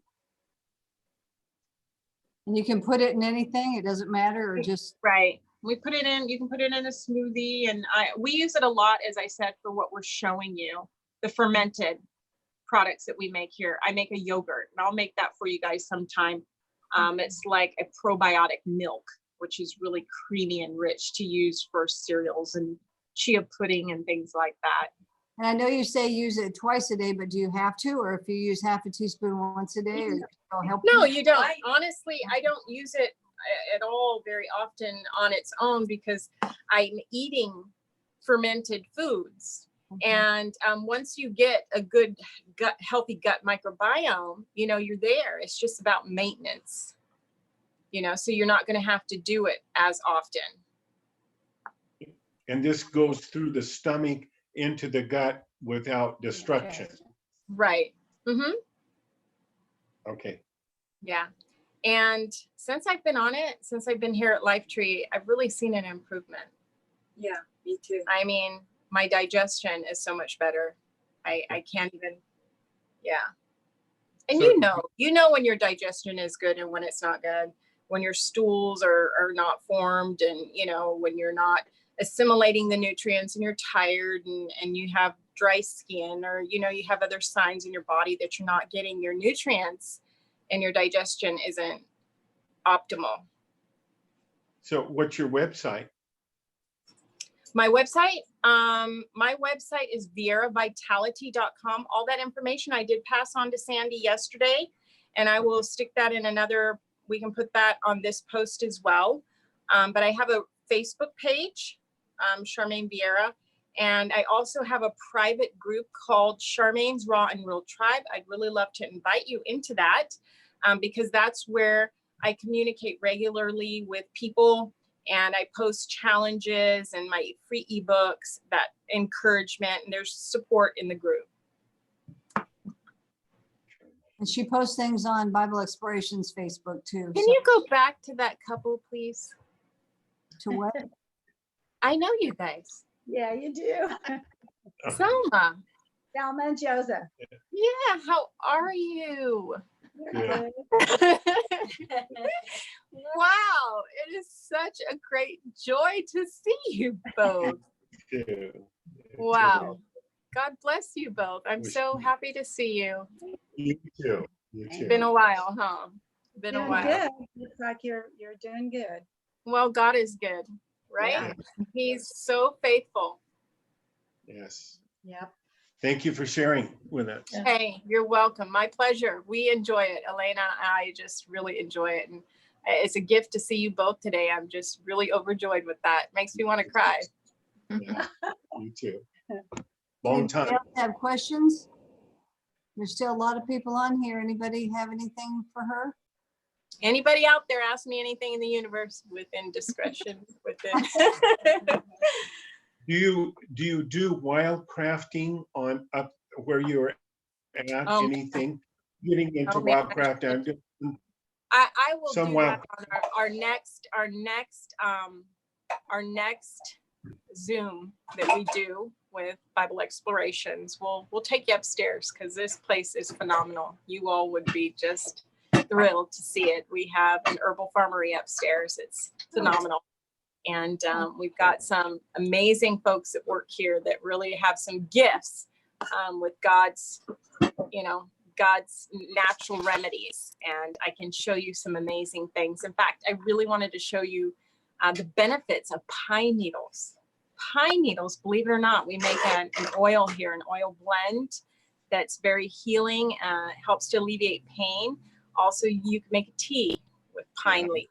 And you can put it in anything, it doesn't matter, or just? Right. We put it in, you can put it in a smoothie, and we use it a lot, as I said, for what we're showing you, the fermented products that we make here. I make a yogurt, and I'll make that for you guys sometime. It's like a probiotic milk, which is really creamy and rich to use for cereals and chia pudding and things like that. And I know you say use it twice a day, but do you have to? Or if you use half a teaspoon once a day, or it'll help? No, you don't. Honestly, I don't use it at all very often on its own because I'm eating fermented foods. And once you get a good healthy gut microbiome, you know, you're there. It's just about maintenance, you know, so you're not going to have to do it as often. And this goes through the stomach into the gut without destruction. Right. Mm-hmm. Okay. Yeah. And since I've been on it, since I've been here at Lifetree, I've really seen an improvement. Yeah, me too. I mean, my digestion is so much better. I can't even, yeah. And So- you know when your digestion is good and when it's not good, when your stools are not formed and, you know, when you're not assimilating the nutrients and you're tired and you have dry skin or, you know, you have other signs in your body that you're not getting your nutrients and your digestion isn't optimal. So what's your website? My website is vierravitality.com. All that information I did pass on to Sandy yesterday, and I will stick that in another, we can put that on this post as well. But I have a Facebook page, Charmaine Vierra, and I also have a private group called Charmaine's Raw and Real Tribe. I'd really love to invite you into that because that's where I communicate regularly with people. And I post challenges and my free ebooks, that encouragement, and there's support in the group. And she posts things on Bible Explorations Facebook too. Can so- you go back to that couple, please? To what? I know you guys. Yeah, you do. Selma. Selma and Joseph. Yeah, how are you? Good. Wow, it is such a great joy to see you both. Good. Wow. God bless you both. I'm Wish so you- happy to see you. You too. You too. Been a while, huh? Been a Doing while. good. Looks like you're doing good. Well, God is good, right? Yeah. He's so faithful. Yes. Yep. Thank you for sharing with us. Yeah. Hey, you're welcome. My pleasure. We enjoy it. Elena, I just really enjoy it. And it's a gift to see you both today. I'm just really overjoyed with that. Makes me want to cry. Yeah, you too. Long Anybody time. else have questions? There's still a lot of people on here. Anybody have anything for her? Anybody out there ask me anything in the universe within discretion? Within. Do you do wildcrafting on up where you're at? Oh. Anything? Getting into Oh, man. wildcraft and I will Some do wild- that on our next Zoom that we do with Bible Explorations. We'll take you upstairs because this place is phenomenal. You all would be just thrilled to see it. We have an herbal farmery upstairs. It's phenomenal. And we've got some amazing folks that work here that really have some gifts with God's natural remedies. And I can show you some amazing things. In fact, I really wanted to show you the benefits of pine needles. Pine needles, believe it or not, we make an oil here, an oil blend that's very healing, helps to alleviate pain. Also, you can make a tea with pine leaves.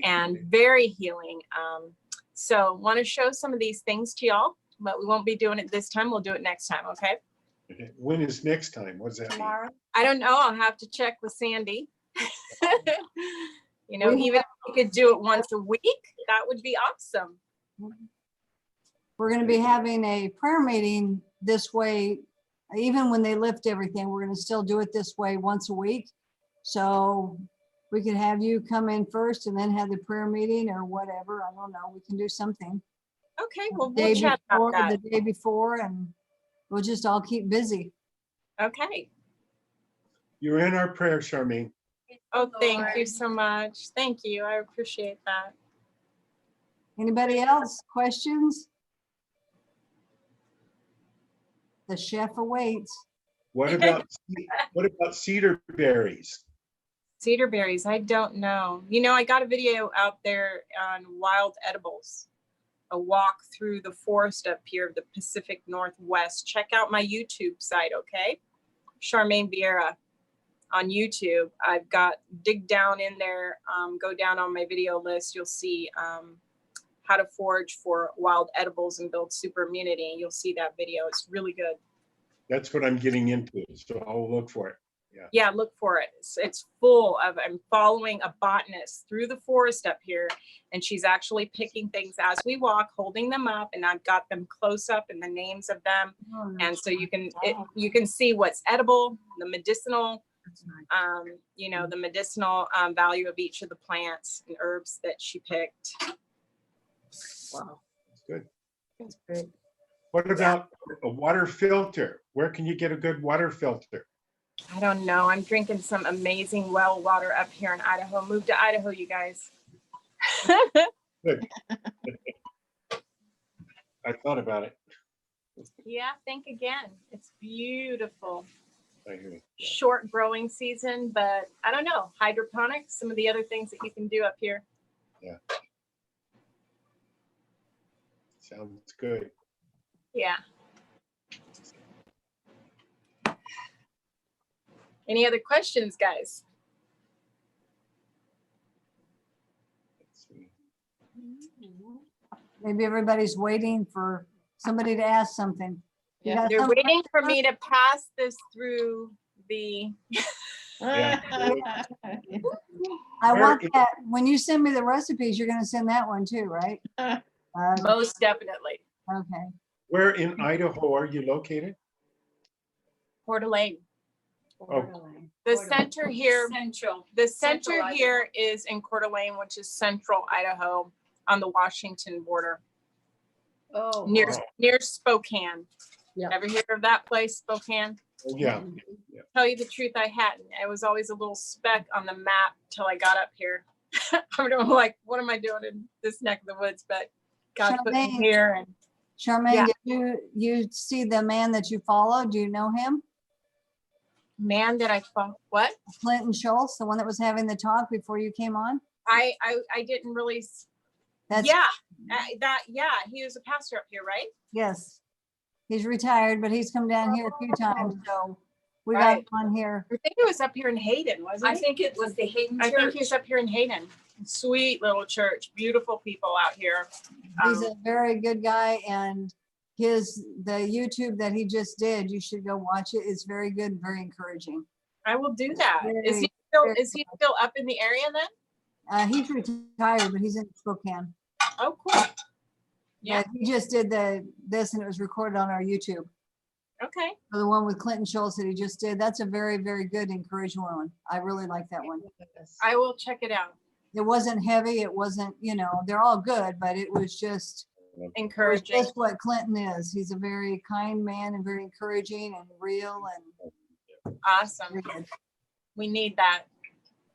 And very healing. So want to show some of these things to y'all, but we won't be doing it this time. We'll do it next time, okay? when is next time? What does that mean? Tomorrow. I don't know. I'll have to check with Sandy. You know, even if we could do it once a week, that would be awesome. We're going to be having a prayer meeting this way. Even when they lift everything, we're going to still do it this way once a week. So we could have you come in first and then have the prayer meeting or whatever. I don't know. We can do something. Okay, well, Day we'll chat before, about that. the day before, and we'll just all keep busy. Okay. You're in our prayer, Charmaine. Oh, thank you so much. Thank you. I appreciate that. Anybody else? Questions? The chef awaits. What about cedar berries? Cedar berries, I don't know. You know, I got a video out there on wild edibles. a walk through the forest up here of the Pacific Northwest, check out my YouTube site, okay? Charmaine Vierra on YouTube. I've got, dig down in there, go down on my video list. You'll see how to forage for wild edibles and build super immunity. You'll see that video. It's really good. That's what I'm getting into, so I'll look for it. Yeah, look for it. It's full of, I'm following a botanist through the forest up here, and she's actually picking things as we walk, holding them up, and I've got them close up and the names of them. And so you can see what's edible, the medicinal, you know, the medicinal value of each of the plants and herbs that she picked. Wow, that's good. That's great. What about a water filter? Where can you get a good water filter? I don't know. I'm drinking some amazing well water up here in Idaho. Move to Idaho, you guys. Good. I thought about it. Yeah, think again. It's beautiful. I hear you. Short growing season, but I don't know. Hydroponics, some of the other things that you can do up here. Yeah. Sounds good. Yeah. Any other questions, guys? Let's see. Maybe everybody's waiting for somebody to ask something. You Yeah. got They're something? waiting for me to pass this through the, Yeah. I Where want is- that. When you send me the recipes, you're gonna send that one too, right? most definitely, Okay. Where in Idaho are you located? Coeur d'Alene. Oh, The center here, Central. the Central center Idaho. here is in Coeur d'Alene, which is central Idaho on the Washington border, Oh. near Spokane. Yep. Ever hear of that place, Spokane? oh, yeah. Tell you the truth, I hadn't. It was always a little speck on the map till I got up here. I'm like, what am I doing in this neck of the woods? But God put me Charmaine. here. And Charmaine, Yeah. did you see the man that you follow? Do you know him? man, did I fall? What? Clinton Schultz, the one that was having the talk before you came on? I didn't really. That's, Yeah, he was a pastor up here, right? yes. He's retired, but he's come down here a few times, so we got Right. him on here. I think it was up here in Hayden, wasn't I it? think it was the Hayden I think Church. he was up here in Hayden. Sweet little church, beautiful people out here. He's a very good guy, and the YouTube that he just did, you should go watch it. It's very good, and very encouraging. I will do that. Is he still up in the area then? He's retired, but he's in Spokane. Oh, cool. Yeah. He just did this, and it was recorded on our YouTube. Okay. So the one with Clinton Schultz that he just did, that's a very, very good, encouraging one. I really like that one. I will check it out. It wasn't heavy. It wasn't, they're all good, but it was just Encouraging. just what Clinton is. He's a very kind man and very encouraging and real and Awesome. very good. We need that.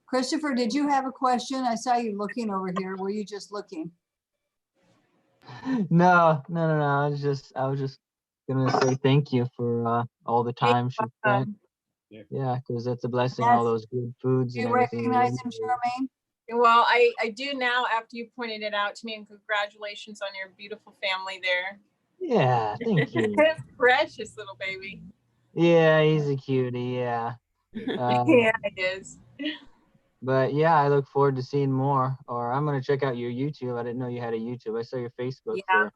Christopher, did you have a question? I saw you looking over here. Were you just looking? No. I was just gonna say thank you for all the time she spent. Yeah, because that's a blessing, all those good foods Do and you everything. recognize him, Charmaine? Well, I do now after you pointed it out to me, and congratulations on your beautiful family there. Yeah, thank you. Precious little baby. Yeah, he's a cutie. Yeah. Yeah, it is. But yeah, I look forward to seeing more. Or I'm gonna check out your YouTube. I didn't know you had a YouTube. I saw your Facebook Yeah. for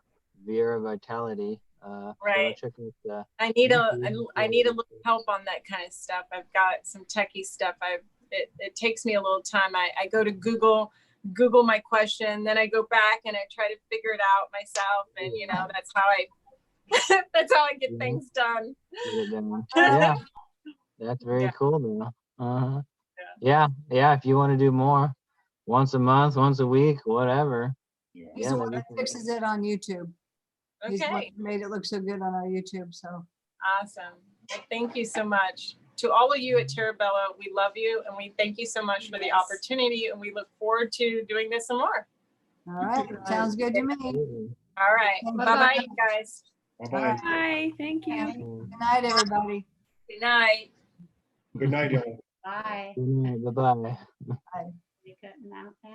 Vierra Vitality. So I'll Right. check out the I need a YouTube. little help on that kind of stuff. I've got some techie stuff. It takes me a little time. I go to Google my question, then I go back and I try to figure it out myself. And that's how I get things done. Get it done. Yeah, that's very Yeah. cool though. Uh-huh. Yeah. If you want to do more, once a month, once a week, whatever. He's Yeah, the one that'd that be fixes it on YouTube. He's what Okay. made it look so good on our YouTube, so. Awesome. Well, thank you so much. To all of you at Terabella, we love you and we thank you so much for the opportunity, and we look forward to doing this some more. All right, sounds good to me. Absolutely. All right. Thank Bye-bye, you. you guys. Bye-bye. Hi, thank you. Good night, everybody. Good night. Good night, Ellen. Bye. Good night. Bye-bye. You cutting out now?